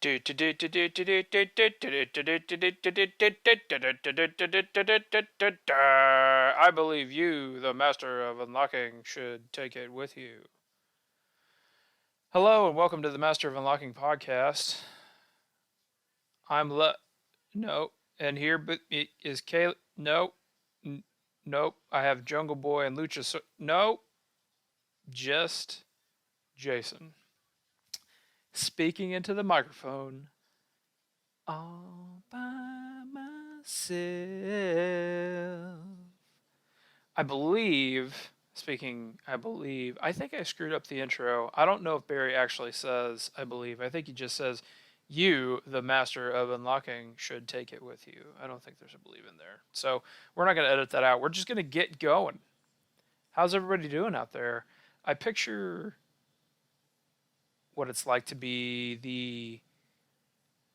I believe you, the master of unlocking, should take it with you. Hello and welcome to the Master of Unlocking podcast. No, and here but is Caleb. No, nope. I have Jungle Boy and Lucha. No, just Jason speaking into the microphone all by myself. I think I screwed up the intro. I don't know if Barry actually says I believe. I think he just says, you, the master of unlocking, should take it with you. I don't think there's a believe in there. So we're not going to edit that out. We're just going to get going. How's everybody doing out there? I picture what it's like to be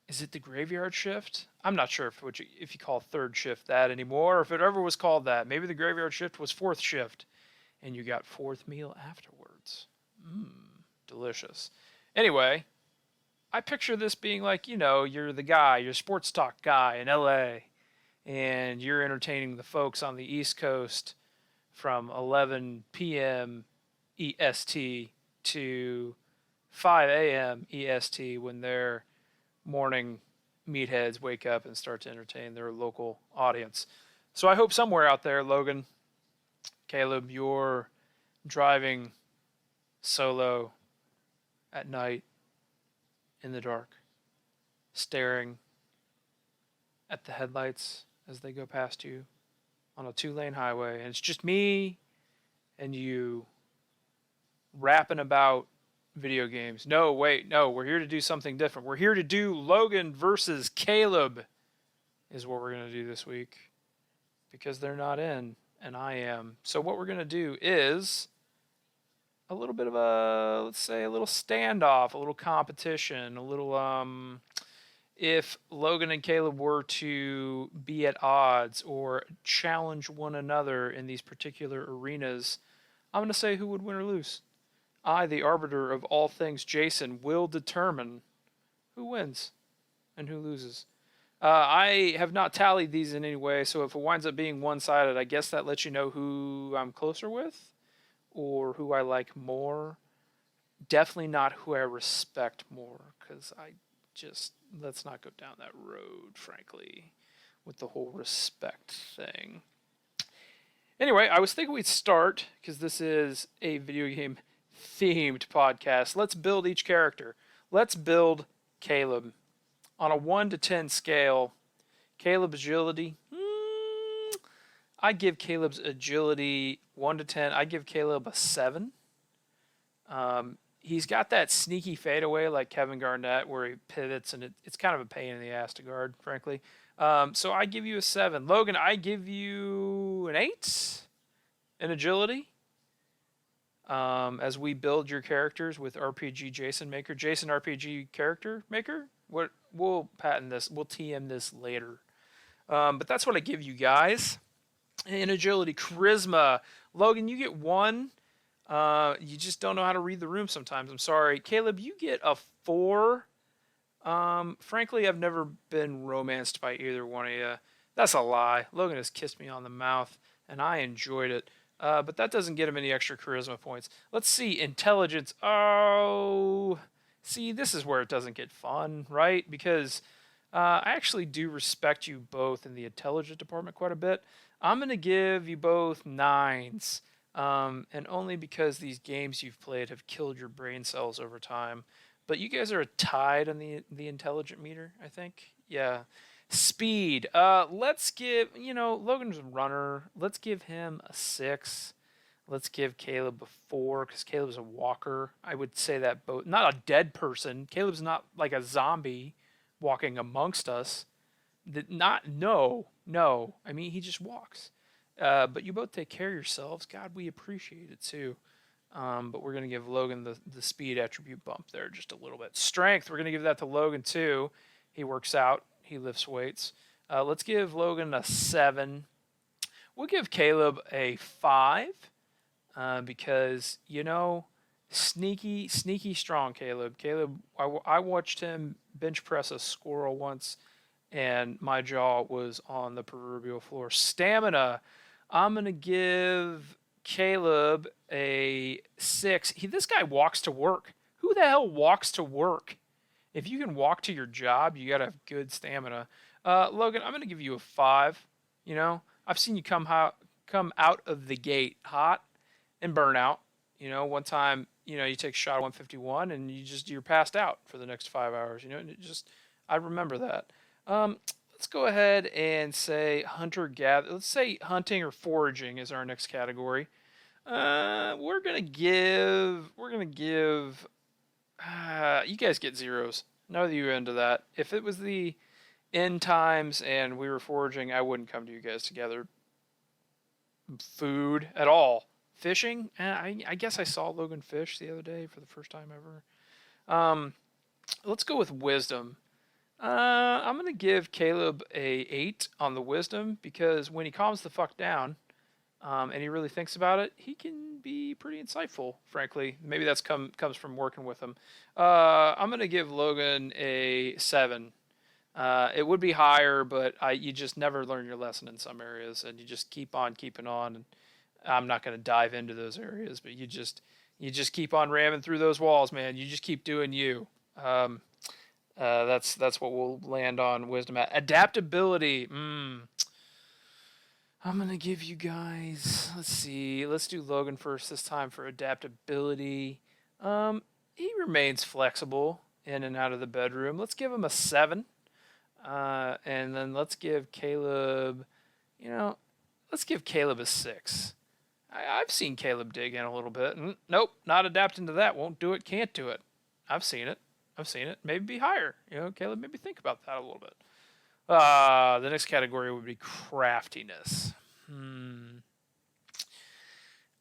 is it the graveyard shift? I'm not sure if you call third shift that anymore, or if it ever was called that. Maybe the graveyard shift was fourth shift, and you got fourth meal afterwards. Delicious. Anyway, I picture this being like, you're the guy, you're a sports talk guy in LA, and you're entertaining the folks on the East Coast from 11 p.m. EST to 5 a.m. EST when they're morning meatheads wake up and start to entertain their local audience. So I hope somewhere out there, Logan, Caleb, you're driving solo at night in the dark, staring at the headlights as they go past you on a 2-lane highway, and it's just me and you rapping about video games. No, wait, no, we're here to do something different. We're here to do Logan versus Caleb is what we're going to do this week because they're not in and I am. So what we're going to do is a little bit of a, let's say, a little standoff, a little competition, a little, if Logan and Caleb were to be at odds or challenge one another in these particular arenas, I'm going to say who would win or lose. I, the arbiter of all things Jason, will determine who wins and who loses. I have not tallied these in any way, so if it winds up being one-sided, I guess that lets you know who I'm closer with or who I like more. Definitely not who I respect more, because let's not go down that road, frankly, with the whole respect thing. Anyway, I was thinking we'd start, because this is a video game themed podcast. Let's build each character. Let's build Caleb. On a 1 to 10 scale, Caleb's agility, I give Caleb's agility 1 to 10. I give Caleb a 7. He's got that sneaky fadeaway like Kevin Garnett where he pivots, and it's kind of a pain in the ass to guard, frankly. So I give you a 7. Logan, I give you an 8 in agility. As we build your characters with RPG Jason Maker. Jason RPG Character Maker? We'll patent this. We'll TM this later. But that's what I give you guys. In agility, charisma. Logan, you get 1. You just don't know how to read the room sometimes. I'm sorry. Caleb, you get a 4. Frankly, I've never been romanced by either one of you. That's a lie. Logan has kissed me on the mouth, and I enjoyed it. But that doesn't get him any extra charisma points. Let's see, intelligence. Oh, see, this is where it doesn't get fun, right? Because I actually do respect you both in the intelligence department quite a bit. I'm going to give you both 9s, and only because these games you've played have killed your brain cells over time. But you guys are tied on the intelligent meter, I think. Yeah. Speed. Let's give, Logan's a runner. Let's give him a 6. Let's give Caleb a 4 because Caleb's a walker. I would say that both. Not a dead person. Caleb's not like a zombie walking amongst us. No. I mean, he just walks. But you both take care of yourselves. God, we appreciate it too. But we're going to give Logan the speed attribute bump there just a little bit. Strength, we're going to give that to Logan too. He works out. He lifts weights. Let's give Logan a 7. We'll give Caleb a 5 because, sneaky strong Caleb. Caleb, I watched him bench press a squirrel once, and my jaw was on the proverbial floor. Stamina, I'm gonna give Caleb a 6. This guy walks to work. Who the hell walks to work? If you can walk to your job, you gotta have good stamina. Logan, I'm gonna give you a 5. You know, I've seen you come out of the gate hot and burn out. You know, one time, you know, you take a shot at 151 and you're passed out for the next 5 hours. You know, and I remember that. Let's go ahead and say hunter gather. Let's say hunting or foraging is our next category. We're gonna give. You guys get zeros. None of you into that. If it was the end times and we were foraging, I wouldn't come to you guys together. Food at all. Fishing? I guess I saw Logan fish the other day for the first time ever. Let's go with wisdom. I'm gonna give Caleb a 8 on the wisdom because when he calms the fuck down, and he really thinks about it, he can be pretty insightful. Frankly, maybe that's comes from working with him. I'm gonna give Logan a 7. It would be higher, but you just never learn your lesson in some areas, and you just keep on keeping on. And I'm not going to dive into those areas, but you just keep on ramming through those walls, man. You just keep doing you. That's what we'll land on wisdom at. Adaptability. I'm gonna give you guys. Let's see. Let's do Logan first this time for adaptability. He remains flexible in and out of the bedroom. Let's give him a 7. And then let's give Caleb. Let's give Caleb a 6. I've seen Caleb dig in a little bit. Nope, not adapting to that. Won't do it, can't do it. I've seen it. Maybe be higher. Caleb, maybe think about that a little bit. The next category would be craftiness.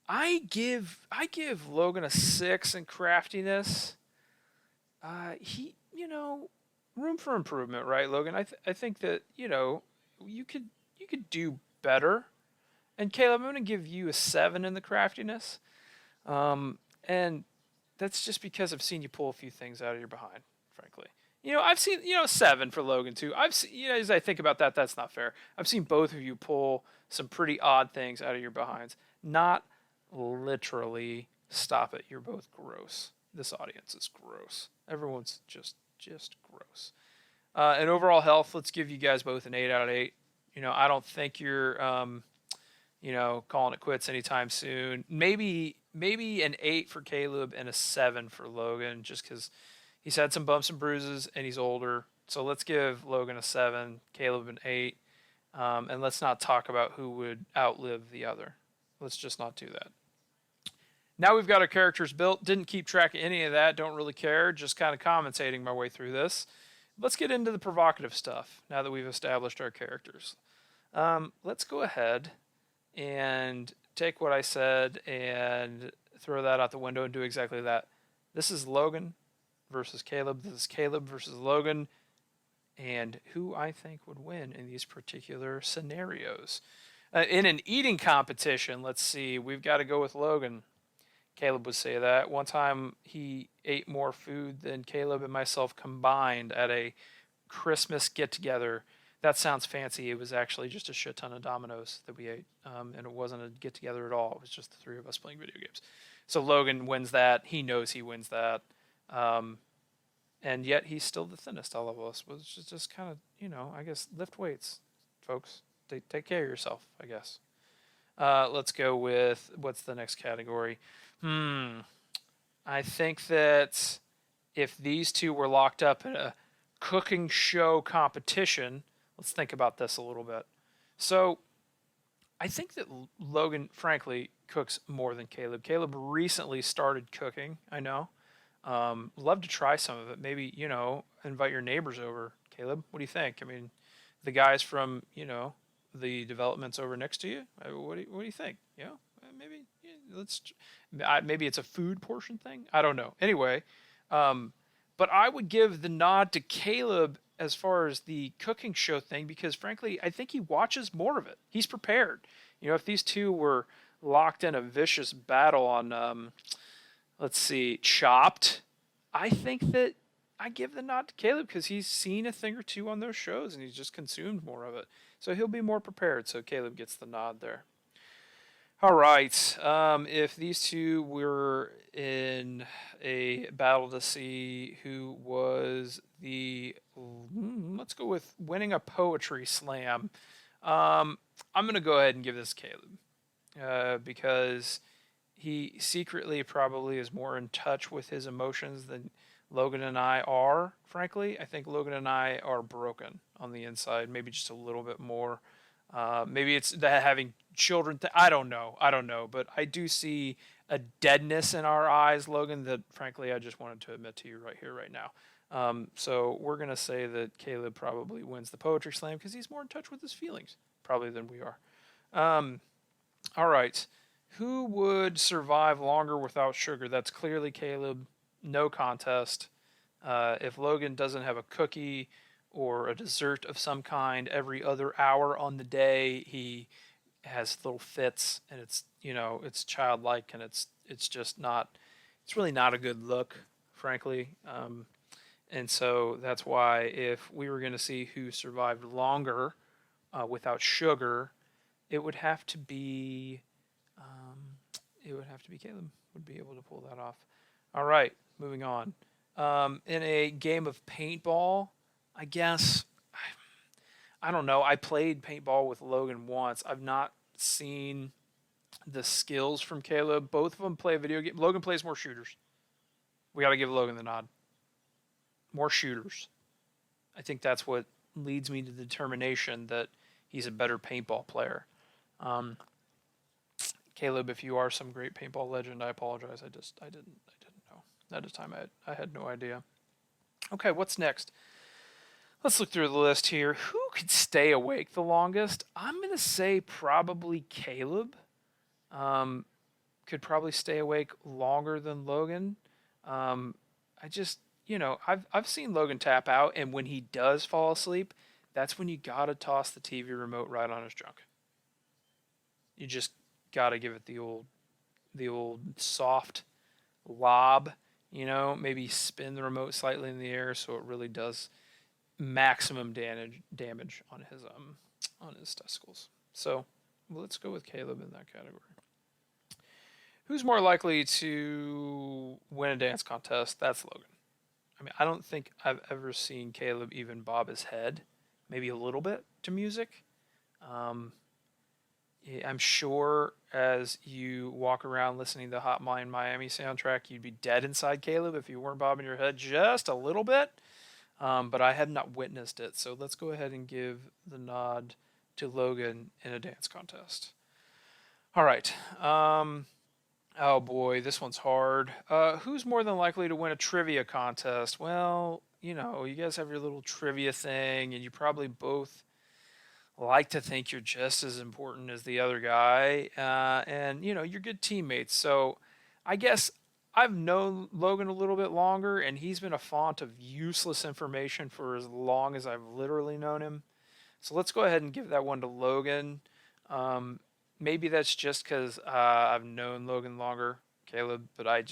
I give Logan a 6 in craftiness. Room for improvement, right, Logan? I think that, you could do better. And Caleb, I'm going to give you a 7 in the craftiness. And that's just because I've seen you pull a few things out of your behind, frankly. I've seen, 7 for Logan too. I've seen, as I think about that, that's not fair. I've seen both of you pull some pretty odd things out of your behinds. Not literally, stop it. You're both gross. This audience is gross. Everyone's just gross. And overall health, let's give you guys both an 8 out of 8. I don't think you're, calling it quits anytime soon. Maybe an 8 for Caleb and a 7 for Logan, just because he's had some bumps and bruises and he's older. So let's give Logan a 7, Caleb an 8, and let's not talk about who would outlive the other. Let's just not do that. Now we've got our characters built. Didn't keep track of any of that. Don't really care. Just kind of commentating my way through this. Let's get into the provocative stuff now that we've established our characters. Let's go ahead and take what I said and throw that out the window and do exactly that. This is Logan versus Caleb. This is Caleb versus Logan. And who I think would win in these particular scenarios. In an eating competition, let's see. We've got to go with Logan. Caleb would say that. One time he ate more food than Caleb and myself combined at a Christmas get-together. That sounds fancy. It was actually just a shit ton of Dominoes that we ate, and it wasn't a get-together at all. It was just the three of us playing video games. So Logan wins that. He knows he wins that. And yet he's still the thinnest out of us, which is just kind of, I guess, lift weights, folks. Take care of yourself, I guess. Let's go with, what's the next category? I think that if these two were locked up in a cooking show competition, let's think about this a little bit. So I think that Logan, frankly, cooks more than Caleb. Caleb recently started cooking, I know. Love to try some of it. Maybe, invite your neighbors over. Caleb, what do you think? I mean, the guys from, the developments over next to you. What do you think? Maybe maybe it's a food portion thing. I don't know. Anyway, but I would give the nod to Caleb as far as the cooking show thing because, frankly, I think he watches more of it. He's prepared. If these two were locked in a vicious battle on, let's see, Chopped, I think that I give the nod to Caleb because he's seen a thing or two on those shows and he's just consumed more of it. So he'll be more prepared. So Caleb gets the nod there. All right. If these two were in a battle to see who was let's go with winning a poetry slam. I'm going to go ahead and give this Caleb because he secretly probably is more in touch with his emotions than Logan and I are, frankly. I think Logan and I are broken on the inside, maybe just a little bit more. Maybe it's that having children. I don't know. But I do see a deadness in our eyes, Logan, that frankly I just wanted to admit to you right here, right now. So we're going to say that Caleb probably wins the poetry slam because he's more in touch with his feelings, probably, than we are. All right. Who would survive longer without sugar? That's clearly Caleb. No contest. If Logan doesn't have a cookie or a dessert of some kind every other hour on the day, he has little fits, and it's childlike, and it's just not. It's really not a good look, frankly. And so that's why if we were going to see who survived longer without sugar, it would have to be Caleb would be able to pull that off. All right, moving on. In a game of paintball, I guess I don't know. I played paintball with Logan once. I've not seen the skills from Caleb. Both of them play a video game. Logan plays more shooters. We got to give Logan the nod. More shooters. I think that's what leads me to the determination that he's a better paintball player. Caleb, if you are some great paintball legend, I apologize. I didn't know. At the time, I had no idea. Okay, what's next? Let's look through the list here. Who could stay awake the longest? I'm going to say probably Caleb. Could probably stay awake longer than Logan. I just, I've seen Logan tap out, and when he does fall asleep, that's when you got to toss the TV remote right on his junk. You just got to give it the old soft lob, maybe spin the remote slightly in the air so it really does maximum damage on his testicles. So let's go with Caleb in that category. Who's more likely to win a dance contest? That's Logan. I mean, I don't think I've ever seen Caleb even bob his head, maybe a little bit, to music. I'm sure as you walk around listening to the Hotline Miami soundtrack, you'd be dead inside Caleb if you weren't bobbing your head just a little bit. But I have not witnessed it, so let's go ahead and give the nod to Logan in a dance contest. All right. Oh boy, this one's hard. Who's more than likely to win a trivia contest? Well, you guys have your little trivia thing, and you probably both like to think you're just as important as the other guy, and you're good teammates. So I guess I've known Logan a little bit longer, and he's been a font of useless information for as long as I've literally known him. So let's go ahead and give that one to Logan. Maybe that's just because I've known Logan longer, Caleb, but the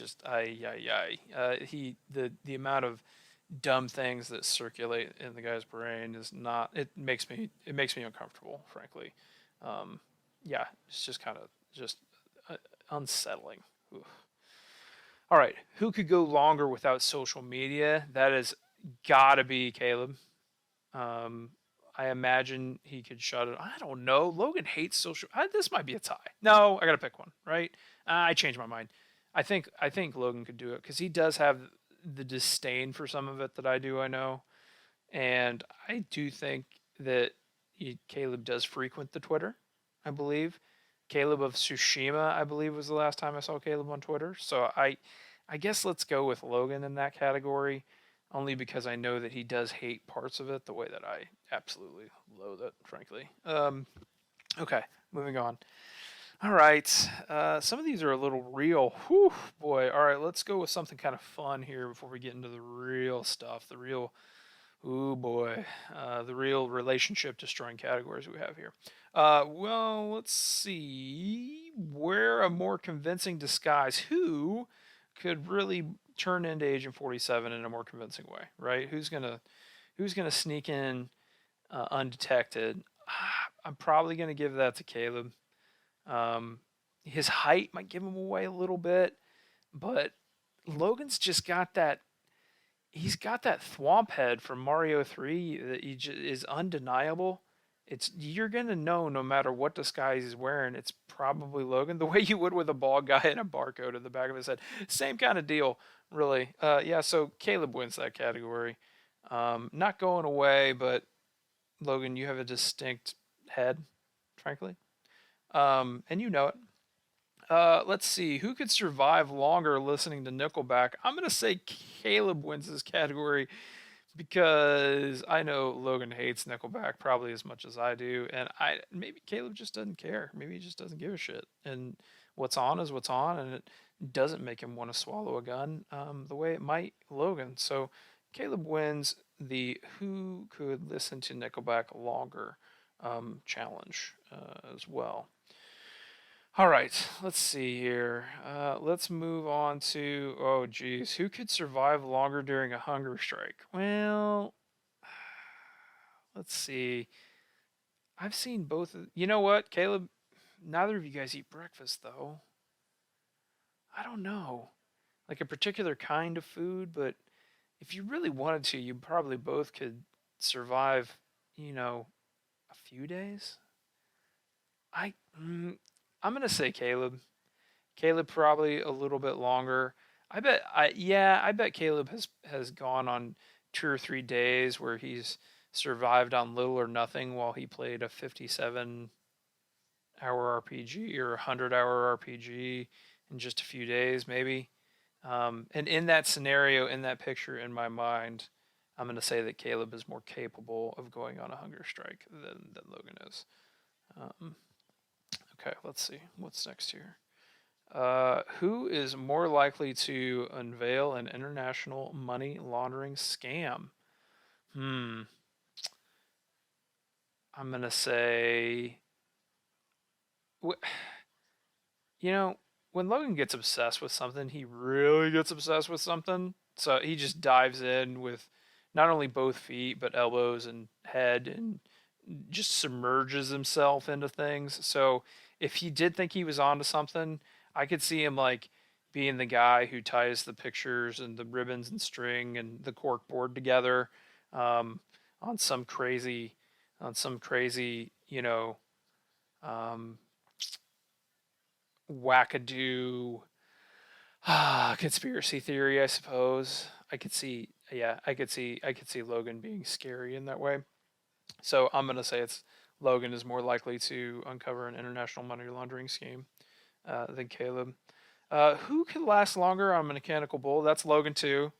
amount of dumb things that circulate in the guy's brain is not. It makes me uncomfortable, frankly. It's just kind of unsettling. Oof. All right, who could go longer without social media? That has got to be Caleb. I imagine he could shut it. I don't know. Logan hates social. This might be a tie. No, I got to pick one, right? I changed my mind. I think Logan could do it because he does have the disdain for some of it that I do. I know, and I do think that Caleb does frequent the Twitter. I believe Caleb of Tsushima, I believe, was the last time I saw Caleb on Twitter. So I guess let's go with Logan in that category, only because I know that he does hate parts of it the way that I absolutely loathe it, frankly. Okay, moving on. All right, some of these are a little real. Whew, boy. All right, let's go with something kind of fun here before we get into the real stuff, the real relationship destroying categories we have here. Well, let's see. Wear a more convincing disguise. Who could really turn into Agent 47 in a more convincing way, right? Who's gonna sneak in undetected? I'm probably gonna give that to Caleb. Um, his height might give him away a little bit, but Logan's just got that. He's got that thwomp head from Mario 3 that is undeniable. It's you're gonna know no matter what disguise he's wearing. It's probably Logan, the way you would with a bald guy and a barcode in the back of his head. Same kind of deal, really. Yeah. So Caleb wins that category. Not going away, but Logan, you have a distinct head, frankly, and you know it. Let's see. Who could survive longer listening to Nickelback? I'm going to say Caleb wins this category because I know Logan hates Nickelback probably as much as I do. And maybe Caleb just doesn't care. Maybe he just doesn't give a shit. And what's on is what's on. And it doesn't make him want to swallow a gun the way it might Logan. So Caleb wins the Who Could Listen to Nickelback Longer challenge as well. All right, let's see here. Let's move on to, oh geez, who could survive longer during a hunger strike? Well, let's see. I've seen both of, you know what, Caleb? Neither of you guys eat breakfast though. I don't know. Like a particular kind of food, but if you really wanted to, you probably both could survive, a few days. I I'm gonna say Caleb. Caleb probably a little bit longer. I bet Caleb has gone on 2 or 3 days where he's survived on little or nothing while he played a 57-hour RPG or a 100-hour RPG in just a few days, maybe. And in that scenario, in that picture in my mind, I'm going to say that Caleb is more capable of going on a hunger strike than Logan is. Um, okay, let's see. What's next here? Who is more likely to unveil an international money laundering scam? Hmm. I'm going to say. You know, when Logan gets obsessed with something, he really gets obsessed with something. So he just dives in with not only both feet, but elbows and head and just submerges himself into things. So if he did think he was onto something, I could see him like being the guy who ties the pictures and the ribbons and string and the cork board together um, on some crazy, um, wackadoo conspiracy theory, I suppose. I could see Logan being scary in that way. So I'm gonna say it's Logan is more likely to uncover an international money laundering scheme than Caleb. Who could last longer on a mechanical bull? That's Logan too.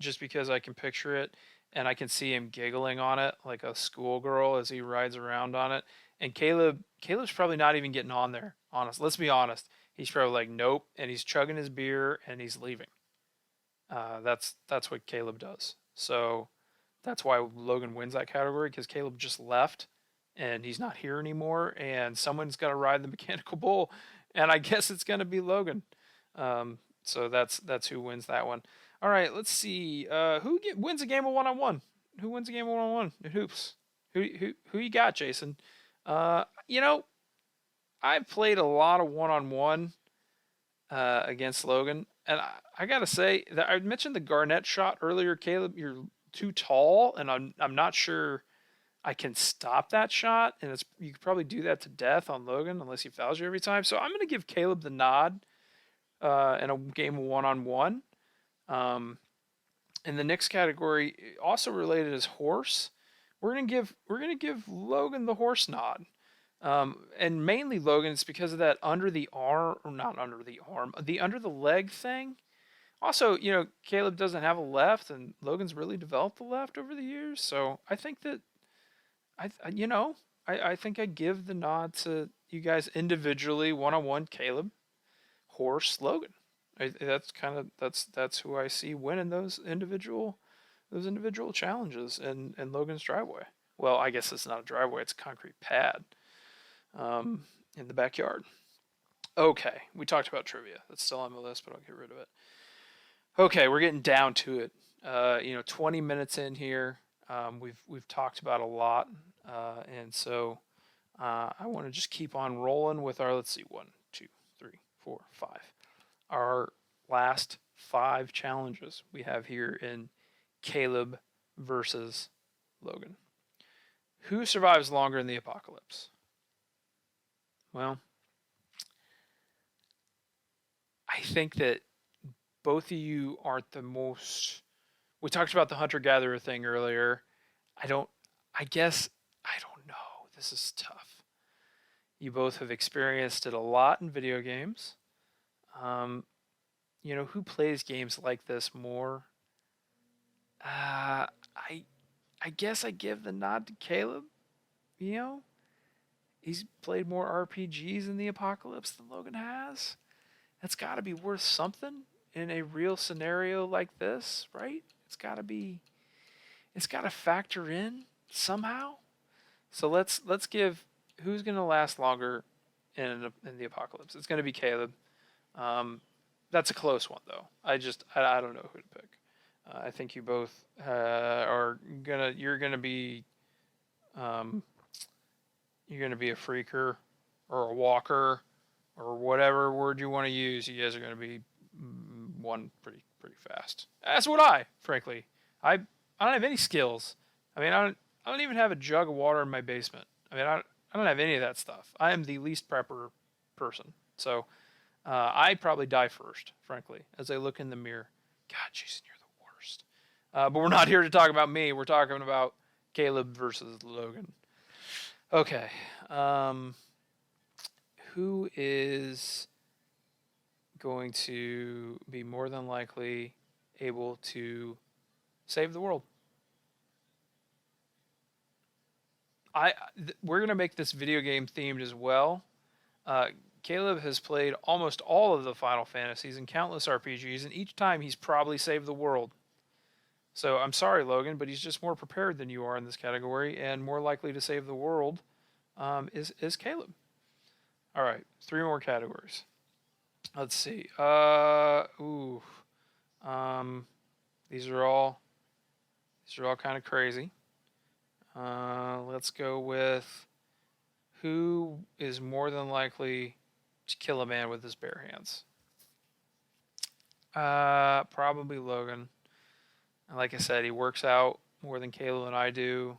Just because I can picture it and I can see him giggling on it like a schoolgirl as he rides around on it. And Caleb's probably not even getting on there. Honest, let's be honest. He's probably like, nope, and he's chugging his beer and he's leaving. That's what Caleb does. So that's why Logan wins that category because Caleb just left and he's not here anymore, and someone's got to ride the mechanical bull, and I guess it's gonna be Logan. So that's who wins that one. All right, let's see. Wins a game of one-on-one? Who wins a game of one-on-one in hoops? Who you got, Jason? Uh, you know, I've played a lot of one-on-one against Logan, and I gotta say that I mentioned the Garnett shot earlier. Caleb, you're too tall, and I'm not sure I can stop that shot, and you could probably do that to death on Logan unless he fouls you every time. So I'm gonna give Caleb the nod in a game of one-on-one. Um, in the next category, also related is horse. We're gonna give Logan the horse nod. And mainly Logan, it's because of that under the arm, or not under the arm, the under the leg thing. Also, Caleb doesn't have a left, and Logan's really developed the left over the years. So I think that I think I give the nod to you guys individually, one on one. Caleb, horse, Logan. That's who I see winning those individual challenges in Logan's driveway. Well, I guess it's not a driveway; it's a concrete pad in the backyard. Okay, we talked about trivia. That's still on my list, but I'll get rid of it. Okay, we're getting down to it. 20 minutes in here. We've talked about a lot, and so I want to just keep on rolling with our. Let's see, 1, 2, 3, 4, 5. Our last 5 challenges we have here in Caleb versus Logan. Who survives longer in the apocalypse? Well, I think that both of you aren't the most. We talked about the hunter gatherer thing earlier. I don't. I guess I don't know. This is tough. You both have experienced it a lot in video games. Um, who plays games like this more? I I guess I give the nod to Caleb. You know, he's played more RPGs in the apocalypse than Logan has. That's got to be worth something in a real scenario like this, right? It's got to be. It's got to factor in somehow. So let's give who's going to last longer in the apocalypse. It's going to be Caleb. Um, that's a close one though. I don't know who to pick. I think you both you're gonna be um, you're gonna be a freaker or a walker or whatever word you want to use. You guys are gonna be one pretty fast. That's what frankly I don't have any skills. I mean I don't even have a jug of water in my basement. I mean I don't have any of that stuff. I am the least prepper person. So I'd probably die first, frankly, as I look in the mirror. God, Jason, you're the worst. But we're not here to talk about me. We're talking about Caleb versus Logan. Okay. Who is going to be more than likely able to save the world? We're going to make this video game themed as well. Caleb has played almost all of the Final Fantasies and countless RPGs, and each time he's probably saved the world. So I'm sorry, Logan, but he's just more prepared than you are in this category, and more likely to save the world is Caleb. All right, 3 more categories. Let's see. These are all kind of crazy. Let's go with who is more than likely to kill a man with his bare hands. Probably Logan. And like I said, he works out more than Caleb and I do,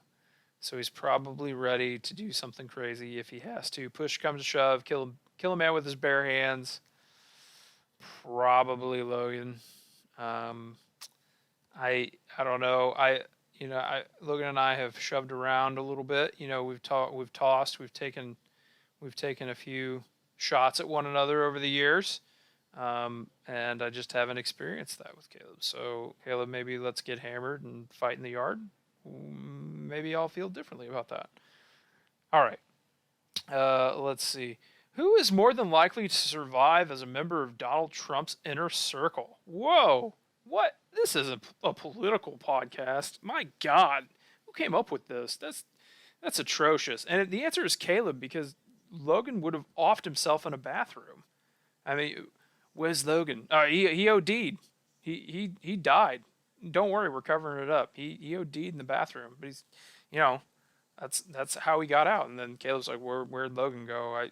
so he's probably ready to do something crazy if he has to. Push comes to shove, kill a man with his bare hands. Probably Logan. I don't know. Logan and I have shoved around a little bit. We've tossed, we've taken a few shots at one another over the years, and I just haven't experienced that with Caleb. So Caleb, maybe let's get hammered and fight in the yard. Maybe I'll feel differently about that. All right. Let's see. Who is more than likely to survive as a member of Donald Trump's inner circle? Whoa. What? This isn't a political podcast. My God. Who came up with this? That's atrocious. And the answer is Caleb, because Logan would have offed himself in a bathroom. I mean, where's Logan? He OD'd. He died. Don't worry, we're covering it up. He OD'd in the bathroom, but he's, that's how he got out. And then Caleb's like, where'd Logan go? I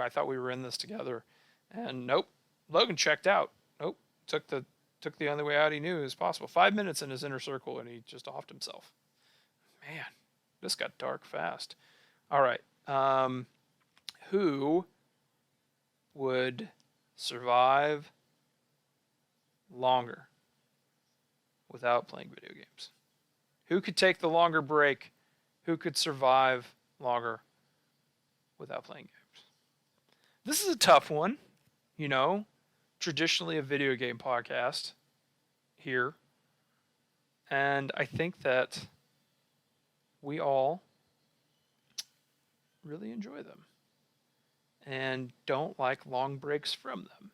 thought we were in this together, and nope, Logan checked out. Nope, took the only way out he knew as possible. 5 minutes in his inner circle, and he just offed himself. Man, this got dark fast. All right, who would survive longer without playing video games? Who could take the longer break? Who could survive longer without playing games? This is a tough one, traditionally a video game podcast here. And I think that we all really enjoy them and don't like long breaks from them.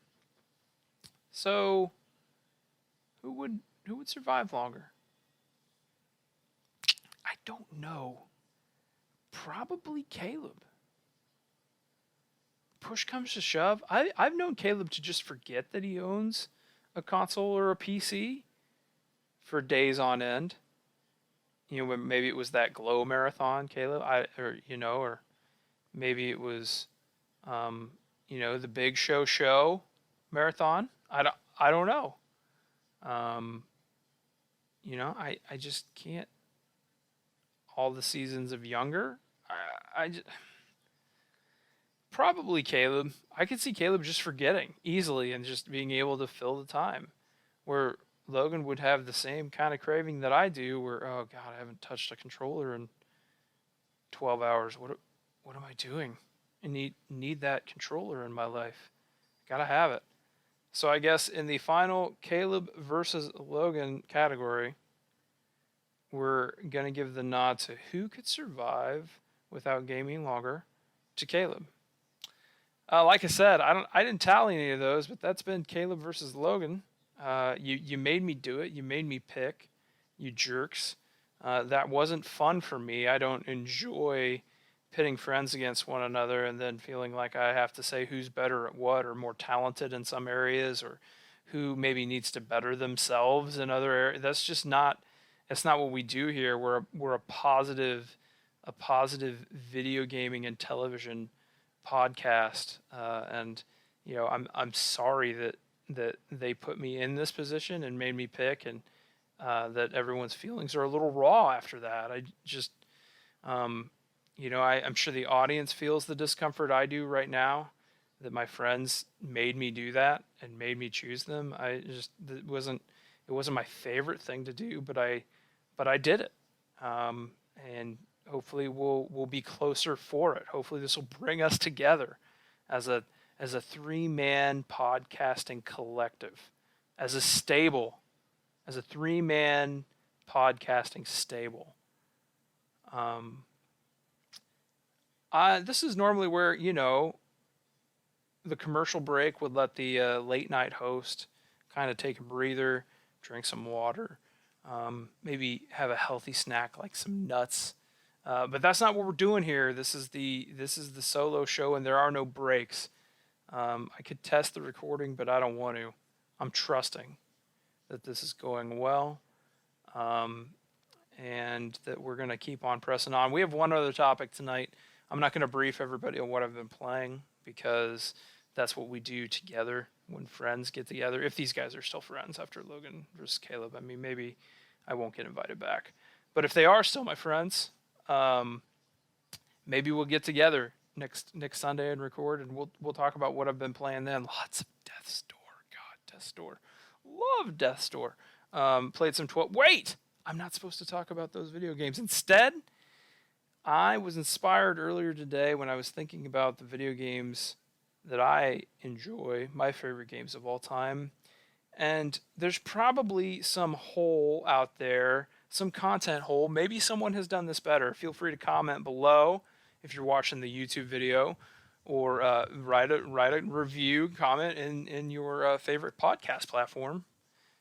So who would survive longer? I don't know. Probably Caleb. Push comes to shove. I've known Caleb to just forget that he owns a console or a PC for days on end. Maybe it was that Glow marathon, Caleb, or maybe it was, the Big Show marathon. I don't know. Um, I just can't. All the seasons of Younger. Probably Caleb. I could see Caleb just forgetting easily and just being able to fill the time. Where Logan would have the same kind of craving that I do, where, oh God, I haven't touched a controller in 12 hours. What am I doing? I need that controller in my life. Gotta have it. So I guess in the final Caleb versus Logan category, we're gonna give the nod to who could survive without gaming longer to Caleb. Like I said, I didn't tally any of those, but that's been Caleb versus Logan. You made me do it. You made me pick. You jerks. That wasn't fun for me. I don't enjoy pitting friends against one another and then feeling like I have to say who's better at what or more talented in some areas or who maybe needs to better themselves in other areas. That's not what we do here. We're a positive video gaming and television podcast, and I'm sorry that they put me in this position and made me pick, and that everyone's feelings are a little raw after that. I just I'm sure the audience feels the discomfort I do right now, that my friends made me do that and made me choose them. It wasn't my favorite thing to do, but I did it, and hopefully we'll be closer for it. Hopefully this will bring us together as a 3-man podcasting collective, as a 3-man podcasting stable. This is normally where the commercial break would let the late night host kind of take a breather, drink some water, maybe have a healthy snack like some nuts. But that's not what we're doing here. This is the solo show, and there are no breaks. I could test the recording, but I don't want to. I'm trusting that this is going well, and that we're going to keep on pressing on. We have one other topic tonight. I'm not going to brief everybody on what I've been playing, because that's what we do together when friends get together. If these guys are still friends after Logan versus Caleb, I mean, maybe I won't get invited back. But if they are still my friends, maybe we'll get together next Sunday and record, and we'll talk about what I've been playing then. Lots of Death's Door. God, Death's Door. Love Death's Door. Played some 12. Wait! I'm not supposed to talk about those video games. Instead, I was inspired earlier today when I was thinking about the video games that I enjoy, my favorite games of all time. And there's probably some hole out there, some content hole. Maybe someone has done this better. Feel free to comment below if you're watching the YouTube video, or write a review, comment in your favorite podcast platform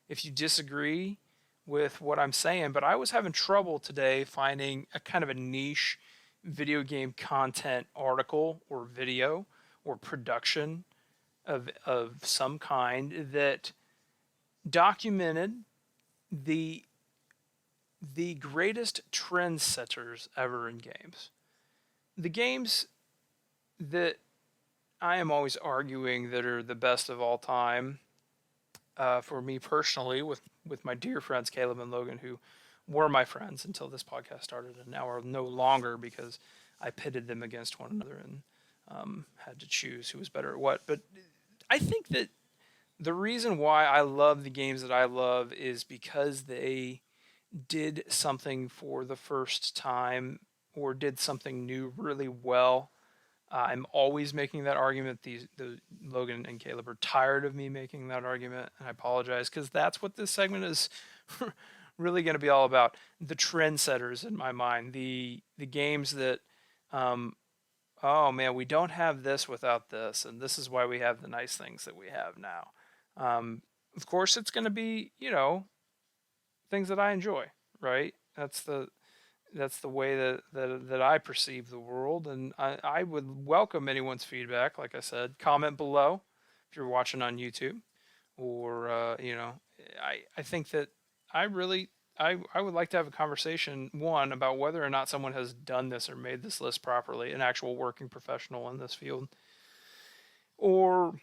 if you disagree with what I'm saying. But I was having trouble today finding a kind of a niche video game content article or video or production of some kind that documented the greatest trendsetters ever in games. The games that I am always arguing that are the best of all time, for me personally, with my dear friends Caleb and Logan, who were my friends until this podcast started and now are no longer, because I pitted them against one another and had to choose who was better at what. But I think that the reason why I love the games that I love is because they did something for the first time or did something new really well. I'm always making that argument. The Logan and Caleb are tired of me making that argument, and I apologize, because that's what this segment is really going to be all about. The trendsetters in my mind, the games that, oh man, we don't have this without this, and this is why we have the nice things that we have now. Of course, it's going to be, things that I enjoy, right? That's the way that I perceive the world, and I would welcome anyone's feedback. Like I said, comment below if you're watching on YouTube, or I think that I really I would like to have a conversation, one, about whether or not someone has done this or made this list properly, an actual working professional in this field, or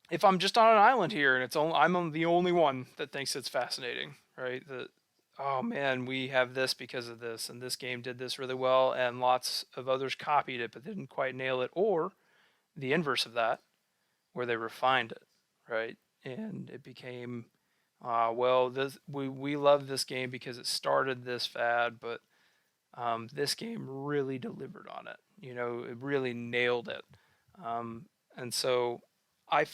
if I'm just on an island here and I'm the only one that thinks it's fascinating, right? That, oh man, we have this because of this, and this game did this really well, and lots of others copied it but didn't quite nail it, or the inverse of that, where they refined it, right? And it became, well, we love this game because it started this fad, but this game really delivered on it. It really nailed it. And so I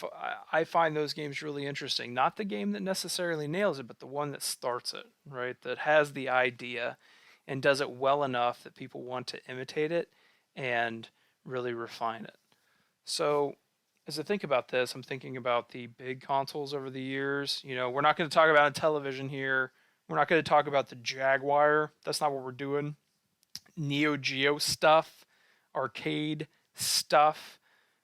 find those games really interesting. Not the game that necessarily nails it, but the one that starts it, right? That has the idea and does it well enough that people want to imitate it and really refine it. So as I think about this, I'm thinking about the big consoles over the years. We're not going to talk about a television here. We're not going to talk about the Jaguar. That's not what we're doing. Neo Geo stuff, arcade stuff.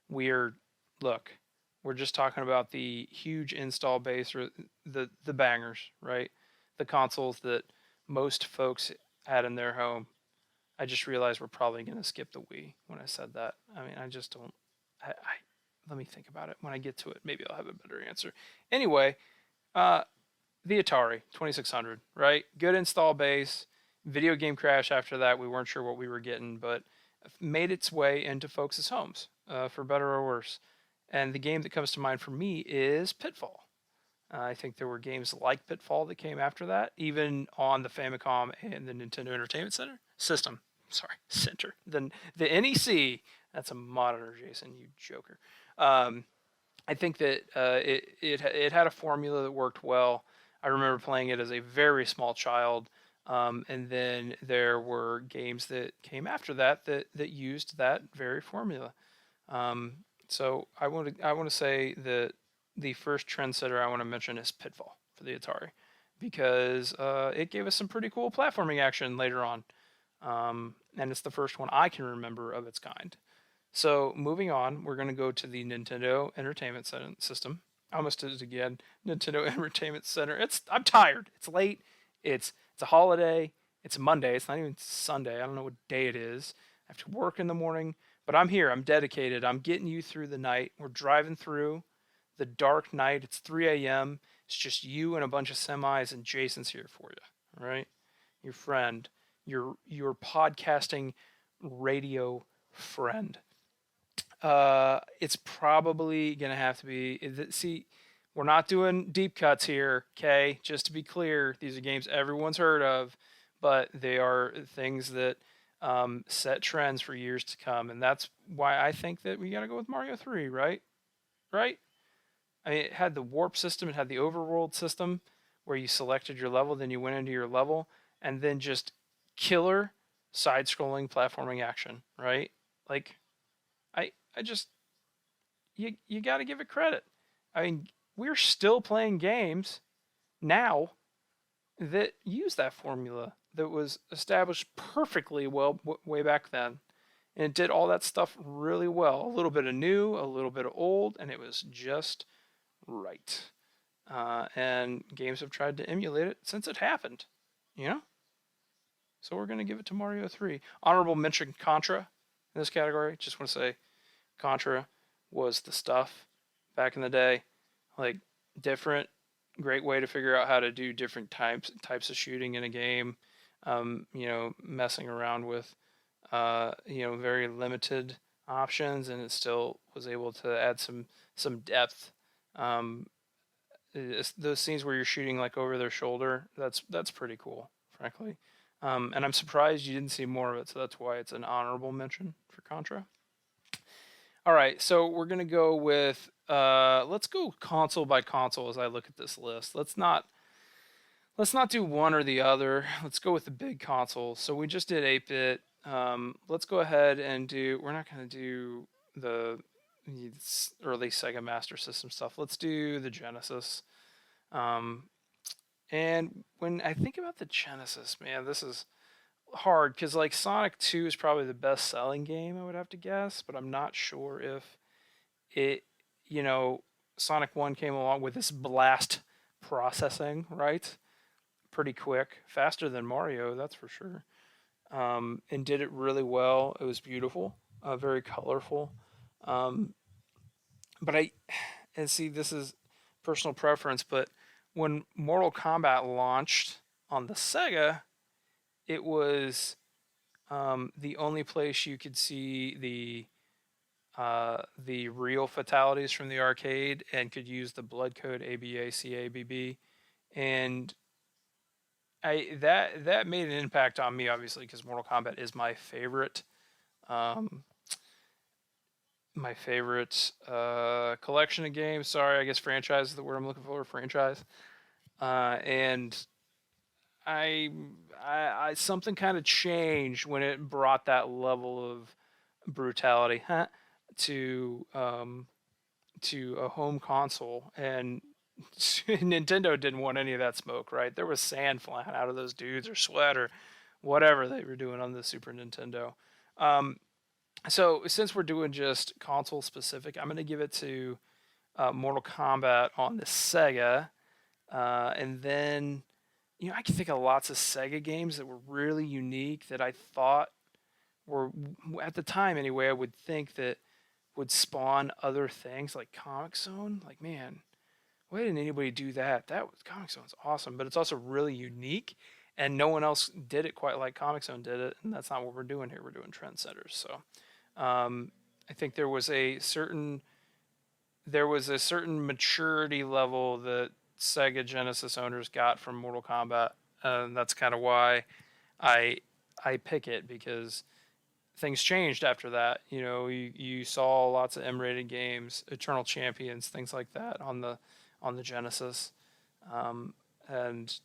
Look, we're just talking about the huge install base, or the bangers, right? The consoles that most folks had in their home. I just realized we're probably going to skip the Wii when I said that. I mean, I just don't. Let me think about it. When I get to it, maybe I'll have a better answer. Anyway, the Atari 2600, right? Good install base. Video game crash after that. We weren't sure what we were getting, but made its way into folks' homes, for better or worse. And the game that comes to mind for me is Pitfall. I think there were games like Pitfall that came after that, even on the Famicom and the Nintendo Entertainment Center system. Sorry, center. The NEC. That's a monitor, Jason, you joker. I think that it had a formula that worked well. I remember playing it as a very small child, and then there were games that came after that used that very formula. So I want to say that the first trendsetter I want to mention is Pitfall for the Atari, because it gave us some pretty cool platforming action later on, and it's the first one I can remember of its kind. So moving on, we're going to go to the Nintendo Entertainment System. I almost did it again. Nintendo Entertainment Center. I'm tired. It's late. It's a holiday. It's a Monday. It's not even Sunday. I don't know what day it is. I have to work in the morning, but I'm here. I'm dedicated. I'm getting you through the night. We're driving through the dark night. It's 3 a.m. It's just you and a bunch of semis, and Jason's here for you. All right, your friend, your podcasting radio friend. It's probably gonna have to be. See, we're not doing deep cuts here, okay? Just to be clear, these are games everyone's heard of, but they are things that set trends for years to come, and that's why I think that we gotta go with Mario 3, right? Right? I mean, it had the warp system, it had the overworld system, where you selected your level, then you went into your level, and then just killer side-scrolling platforming action, right? Like, I just you got to give it credit. I mean, we're still playing games now that use that formula that was established perfectly well way back then, and it did all that stuff really well. A little bit of new, a little bit of old, and it was just right. And games have tried to emulate it since it happened, you know. So we're gonna give it to Mario 3. Honorable mention Contra in this category. Just want to say, Contra was the stuff back in the day. Like, different, great way to figure out how to do different types of shooting in a game. Messing around with very limited options, and it still was able to add some depth. Those scenes where you're shooting like over their shoulder, that's pretty cool, frankly. And I'm surprised you didn't see more of it, so that's why it's an honorable mention for Contra. All right, so we're gonna go with let's go console by console as I look at this list. Let's not do one or the other. Let's go with the big consoles. So we just did 8-bit. Let's go ahead and do. We're not gonna do the early Sega Master System stuff. Let's do the Genesis. And when I think about the Genesis, man, this is hard because like Sonic 2 is probably the best selling game, I would have to guess, but I'm not sure if it Sonic 1 came along with this blast processing, right? Pretty quick, faster than Mario, that's for sure. And did it really well. It was beautiful, very colorful. Um, but and see, this is personal preference, but when Mortal Kombat launched on the Sega, it was the only place you could see the real fatalities from the arcade and could use the blood code ABACABB, and that made an impact on me, obviously, because Mortal Kombat is um, my favorite collection of games. Sorry, I guess franchise is the word I'm looking for. Franchise, and I something kind of changed when it brought that level of brutality to to a home console, and Nintendo didn't want any of that smoke. Right, there was sand flying out of those dudes or sweat or whatever they were doing on the Super Nintendo. Um, so since we're doing just console specific, I'm going to give it to Mortal Kombat on the Sega, and then I can think of lots of Sega games that were really unique that I thought were, at the time anyway, I would think that would spawn other things like Comic Zone. Like, man, why didn't anybody do that? That was Comic Zone's awesome, but it's also really unique, and no one else did it quite like Comic Zone did it, and that's not what we're doing here. We're doing Trendsetters. So, I think there was a certain maturity level that Sega Genesis owners got from Mortal Kombat, and that's kind of why I I pick it, because things changed after that. You saw lots of M-rated games, Eternal Champions, things like that on the Genesis, and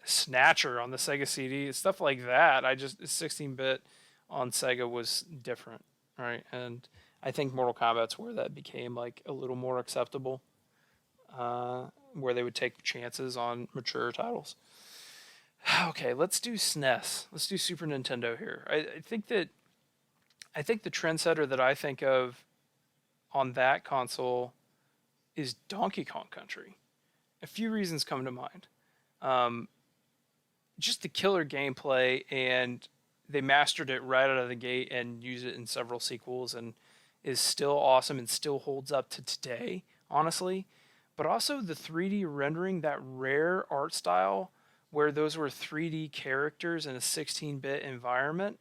Snatcher on the Sega CD, stuff like that. 16-bit on Sega was different, right? And I think Mortal Kombat's where that became like a little more acceptable, where they would take chances on mature titles. Okay, let's do SNES. Let's do Super Nintendo here. I think the trendsetter that I think of on that console is Donkey Kong Country. A few reasons come to mind. Um, just the killer gameplay, and they mastered it right out of the gate and use it in several sequels, and is still awesome and still holds up to today, honestly. But also the 3D rendering, that rare art style where those were 3D characters in a 16-bit environment.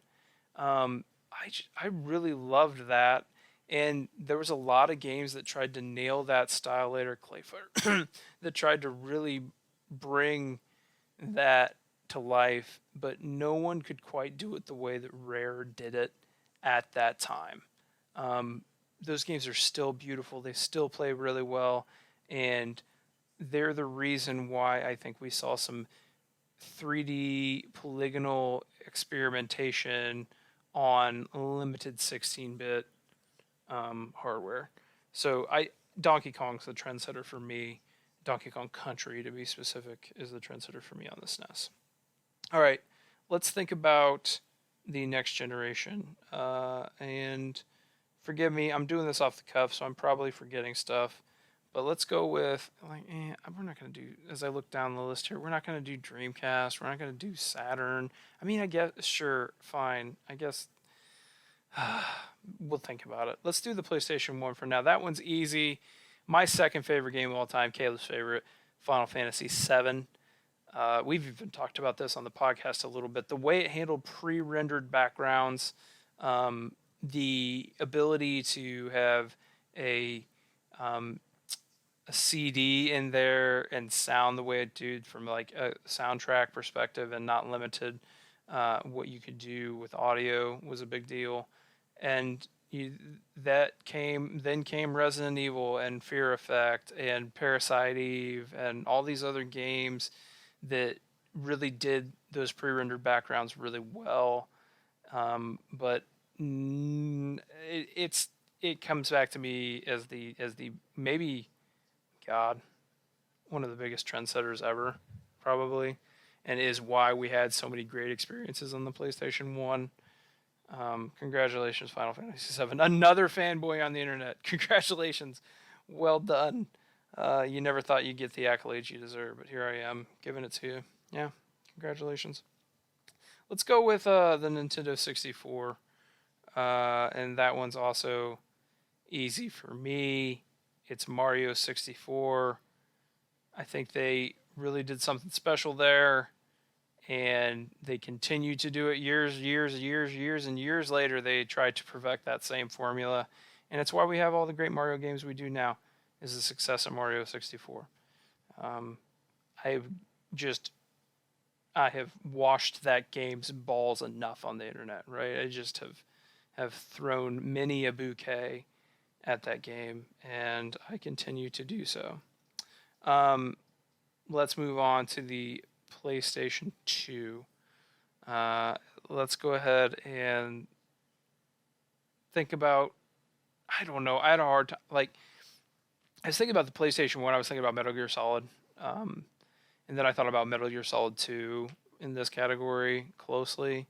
I really loved that, and there was a lot of games that tried to nail that style later. Clayfighter that tried to really bring that to life, but no one could quite do it the way that Rare did it at that time. Those games are still beautiful. They still play really well, and they're the reason why I think we saw some 3D polygonal experimentation on limited 16-bit hardware. So Donkey Kong's the trendsetter for me. Donkey Kong Country, to be specific, is the trendsetter for me on the SNES. All right, let's think about the next generation. And forgive me, I'm doing this off the cuff, so I'm probably forgetting stuff. But let's go with, we're not going to do, as I look down the list here, we're not going to do Dreamcast. We're not going to do Saturn. I mean, I guess, sure, fine. I guess we'll think about it. Let's do the PlayStation 1 for now. That one's easy. My second favorite game of all time, Caleb's favorite, Final Fantasy VII. We've even talked about this on the podcast a little bit. The way it handled pre-rendered backgrounds, the ability to have a CD in there and sound the way it did from like a soundtrack perspective, and not limited what you could do with audio, was a big deal. And then came Resident Evil and Fear Effect and Parasite Eve and all these other games that really did those pre-rendered backgrounds really well. But it comes back to me as the maybe, God, one of the biggest trendsetters ever, probably, and is why we had so many great experiences on the PlayStation 1. Congratulations, Final Fantasy VII. Another fanboy on the internet. Congratulations. Well done. You never thought you'd get the accolades you deserve, but here I am, giving it to you. Yeah, congratulations. Let's go with the Nintendo 64. And that one's also easy for me. It's Mario 64. I think they really did something special there, and they continue to do it years, and years later. They tried to perfect that same formula, and it's why we have all the great Mario games we do now. Is the success of Mario 64. Um, I've just I have washed that game's balls enough on the internet, right? I just have thrown many a bouquet at that game, and I continue to do so. Um, let's move on to the PlayStation 2. Let's go ahead and think about. I don't know. I had a hard time. Like, I was thinking about the PlayStation 1. I was thinking about Metal Gear Solid. And then I thought about Metal Gear Solid 2 in this category closely.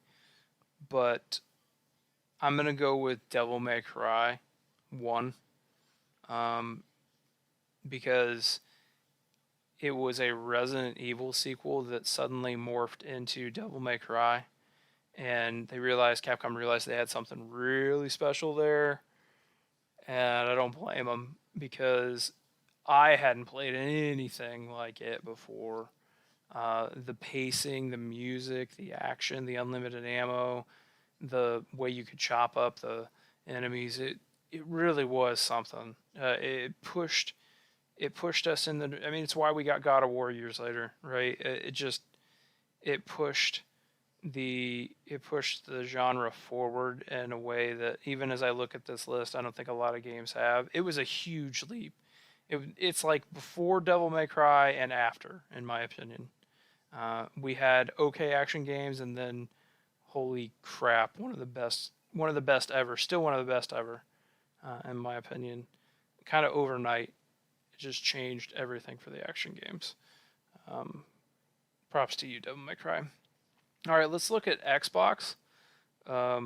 But I'm going to go with Devil May Cry 1. Because it was a Resident Evil sequel that suddenly morphed into Devil May Cry. And Capcom realized they had something really special there. And I don't blame them because I hadn't played anything like it before. The pacing, the music, the action, the unlimited ammo, the way you could chop up the enemies, it really was something. It pushed us in the. I mean, it's why we got God of War years later, right? It pushed the genre forward in a way that even as I look at this list, I don't think a lot of games have. It was a huge leap. It's like before Devil May Cry and after, in my opinion. We had okay action games, and then holy crap, one of the best ever, still one of the best ever, in my opinion. Kind of overnight, it just changed everything for the action games. Props to you, Devil May Cry. All right, let's look at Xbox. Yeah,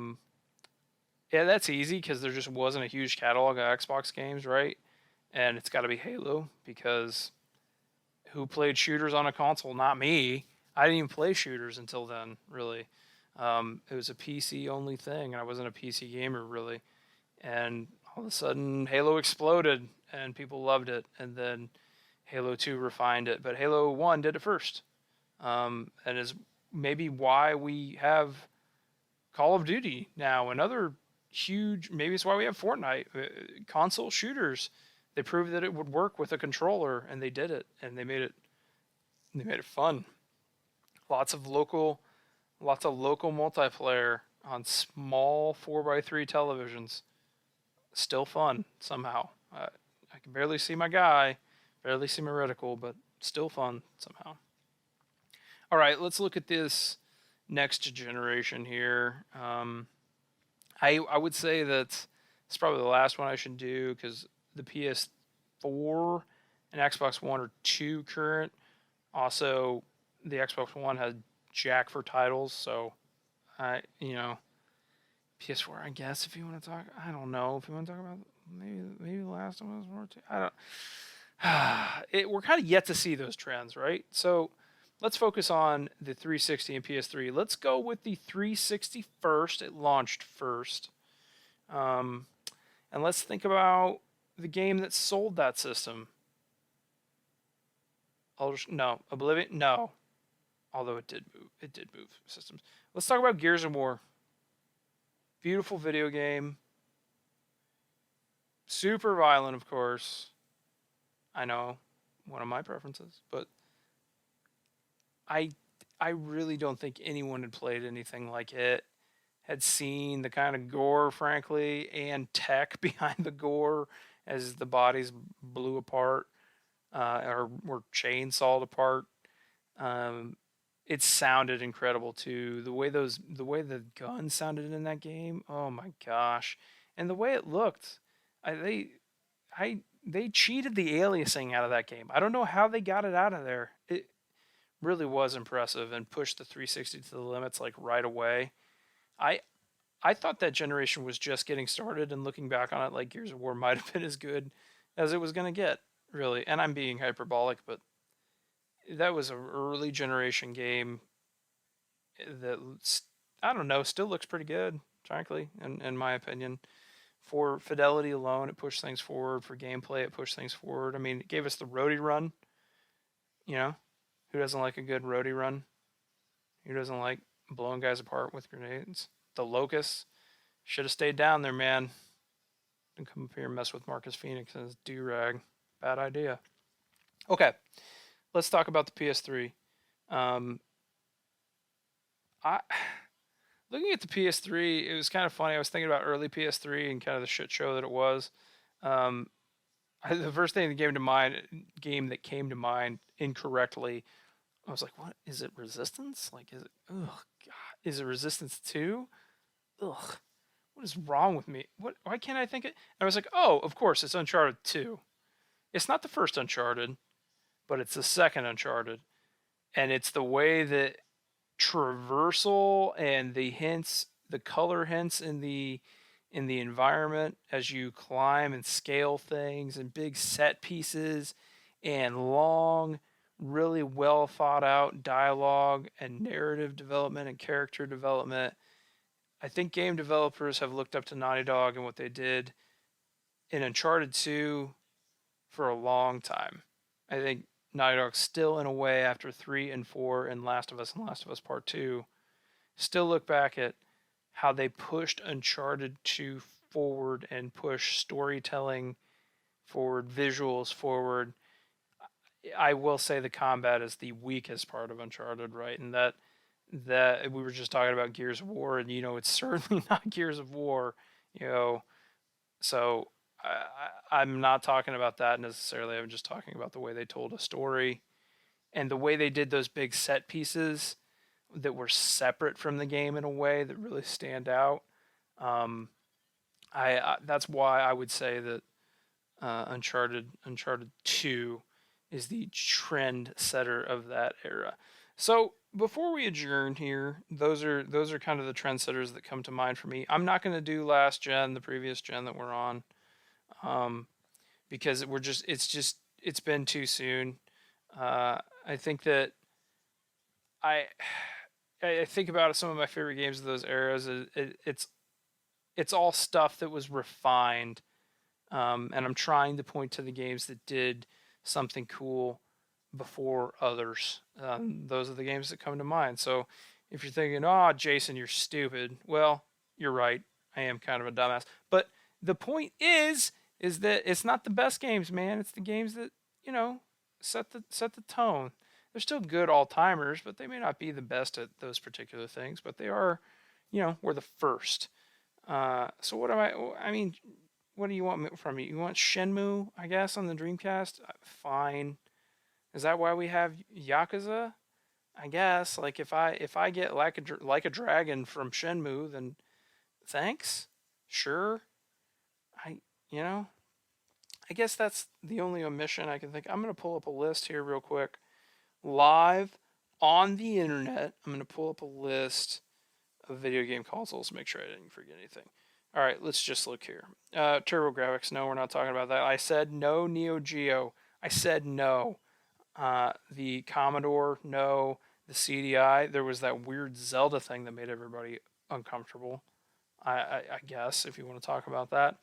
that's easy because there just wasn't a huge catalog of Xbox games, right? And it's got to be Halo because who played shooters on a console? Not me. I didn't even play shooters until then, really. It was a PC only thing, and I wasn't a PC gamer, really. And all of a sudden, Halo exploded, and people loved it. And then Halo 2 refined it, but Halo 1 did it first. And is maybe why we have Call of Duty now, another huge. Maybe it's why we have Fortnite. Console shooters. They proved that it would work with a controller, and they did it, and they made it fun. Lots of local multiplayer on small 4x3 televisions. Still fun somehow. I can barely see my guy, barely see my reticle, but still fun somehow. All right, let's look at this next generation here. I would say that it's probably the last one I should do because the PS4 and Xbox One are two current. Also, the Xbox One has jack for titles, so PS4, I guess if you want to talk. I don't know if you want to talk about maybe the last one was more. I don't. We're kind of yet to see those trends, right? So let's focus on the 360 and PS3. Let's go with the 360 first. It launched first. And let's think about the game that sold that system. Oblivion? No. Although it did move. It did move systems. Let's talk about Gears of War. Beautiful video game. Super violent, of course. I know. One of my preferences. But I really don't think anyone had played anything like it, had seen the kind of gore, frankly, and tech behind the gore as the bodies blew apart or were chainsawed apart. It sounded incredible too. The way the guns sounded in that game, oh my gosh, and the way it looked, they cheated the aliasing out of that game. I don't know how they got it out of there. It really was impressive and pushed the 360 to the limits like right away. I thought that generation was just getting started, and looking back on it, like Gears of War might have been as good as it was going to get, really. And I'm being hyperbolic, but that was an early generation game that, I don't know, still looks pretty good, frankly, in my opinion. For fidelity alone, it pushed things forward. For gameplay, it pushed things forward. I mean, it gave us the roadie run. You know, who doesn't like a good roadie run? Who doesn't like blowing guys apart with grenades? The Locust should have stayed down there, man. Don't come up here and mess with Marcus Phoenix and his do-rag. Bad idea. Okay, let's talk about the PS3. I looking at the PS3, it was kind of funny. I was thinking about early PS3 and kind of the shit show that it was. Um, the first thing that game that came to mind incorrectly, I was like, "What is it? Resistance? Like, is it? Ugh, God, is it Resistance 2? Ugh, what is wrong with me? What? Why can't I think it?" And I was like, "Oh, of course, it's Uncharted 2. It's not the first Uncharted, but it's the second Uncharted, and it's the way that traversal and the hints, the color hints in the environment as you climb and scale things and big set pieces and long, really well thought out dialogue and narrative development and character development. I think game developers have looked up to Naughty Dog and what they did in Uncharted 2 for a long time. I think Naughty Dog still, in a way, after 3 and 4 and Last of Us and Last of Us Part 2, still look back at how they pushed Uncharted 2 forward and pushed storytelling forward, visuals forward. I will say the combat is the weakest part of Uncharted, right? And that we were just talking about Gears of War, and it's certainly not Gears of War, So I'm not talking about that necessarily. I'm just talking about the way they told a story and the way they did those big set pieces that were separate from the game in a way that really stand out. That's why I would say that Uncharted 2 is the trend setter of that era. So before we adjourn here, those are kind of the trendsetters that come to mind for me. I'm not going to do last gen, the previous gen that we're on, because it's been too soon. I think that I think about some of my favorite games of those eras. It's all stuff that was refined, and I'm trying to point to the games that did something cool before others. Those are the games that come to mind. So if you're thinking, "Oh, Jason, you're stupid," well, you're right. I am kind of a dumbass. But the point is that it's not the best games, man. It's the games that set the tone. They're still good all timers, but they may not be the best at those particular things. But they are, we're the first. So what am I mean, what do you want from me? You want Shenmue, I guess, on the Dreamcast? Fine. Is that why we have Yakuza? I guess. Like if I get like a Dragon from Shenmue, then thanks. Sure. I guess that's the only omission I can think. I'm gonna pull up a list here real quick, live on the internet. I'm gonna pull up a list of video game consoles. Make sure I didn't forget anything. All right, let's just look here. TurboGrafx. No, we're not talking about that. I said no. Neo Geo. I said no. The Commodore. No. The CDI. There was that weird Zelda thing that made everybody uncomfortable. I guess if you want to talk about that.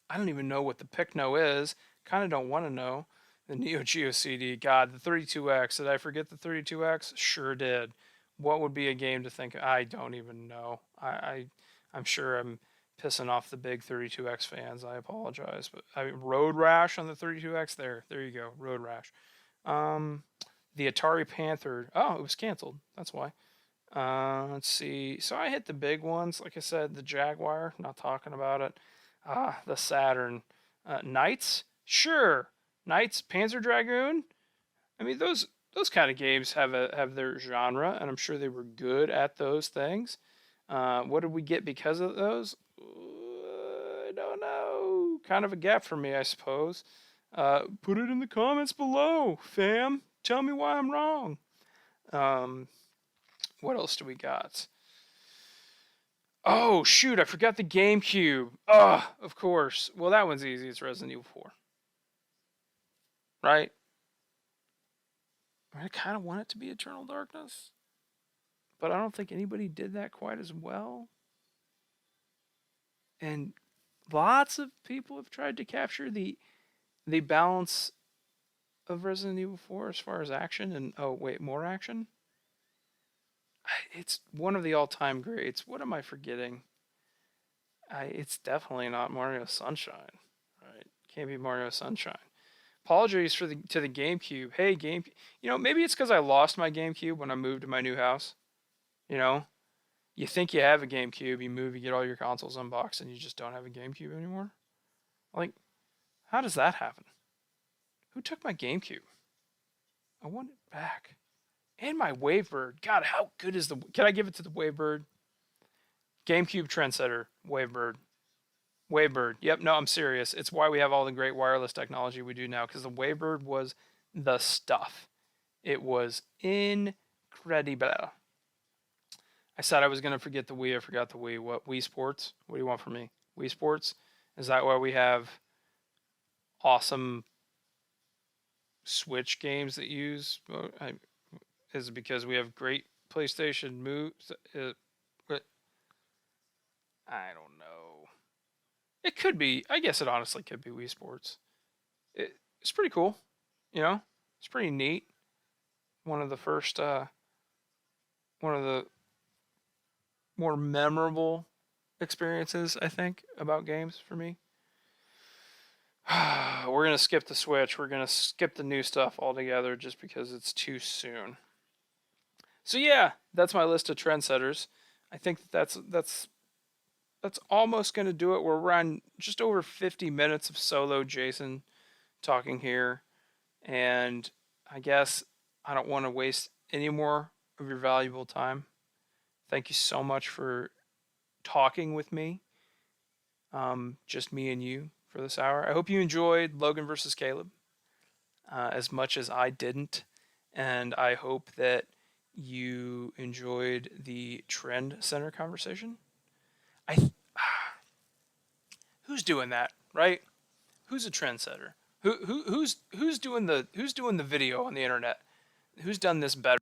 I don't even know what the Picno is. Kind of don't want to know. The Neo Geo CD. God, the 32X. Did I forget the 32X? Sure did. What would be a game to think? I don't even know. I'm sure I'm pissing off the big 32X fans. I apologize, but Road Rash on the 32X. There you go. Road Rash. The Atari Panther. Oh, it was canceled. That's why. Let's see. So I hit the big ones. Like I said, the Jaguar. Not talking about it. The Saturn. Knights? Sure. Knights, Panzer Dragoon? I mean, those kind of games have their genre, and I'm sure they were good at those things. What did we get because of those? I don't know. Kind of a gap for me, I suppose. Put it in the comments below, fam. Tell me why I'm wrong. What else do we got? Oh, shoot, I forgot the GameCube. Of course. Well, that one's easy. It's Resident Evil 4. right? I kind of want it to be Eternal Darkness, but I don't think anybody did that quite as well. And lots of people have tried to capture the balance of Resident Evil 4 as far as action and oh wait, more action. It's one of the all-time greats. What am I forgetting? It's definitely not Mario Sunshine, right? Can't be Mario Sunshine. Apologies to the GameCube. Hey, maybe it's because I lost my GameCube when I moved to my new house. You know, you think you have a GameCube, you move, you get all your consoles unboxed, and you just don't have a GameCube anymore. Like, how does that happen? Who took my GameCube? I want it back. And my Wavebird. God, how good is the... Can I give it to the Wavebird? GameCube Trendsetter. Wavebird. Wavebird. Yep, no, I'm serious. It's why we have all the great wireless technology we do now, because the Wavebird was the stuff. It was incredible. I said I was going to forget the Wii. I forgot the Wii. What? Wii Sports? What do you want from me? Wii Sports? Is that why we have awesome Switch games that use... Is it because we have great PlayStation moves? I don't know. It could be. I guess it honestly could be Wii Sports. It's pretty cool. It's pretty neat. One of the first, one of the more memorable experiences, I think, about games for me. We're going to skip the Switch. We're going to skip the new stuff altogether just because it's too soon. So yeah, that's my list of trendsetters. I think that's almost going to do it. We're around just over 50 minutes of solo Jason talking here. And I guess I don't want to waste any more of your valuable time. Thank you so much for talking with me. Just me and you for this hour. I hope you enjoyed Logan versus Caleb as much as I didn't. And I hope that you enjoyed the Trend Center conversation. Who's doing that, right? Who's a trendsetter? Who's doing the video on the internet? Who's done this better?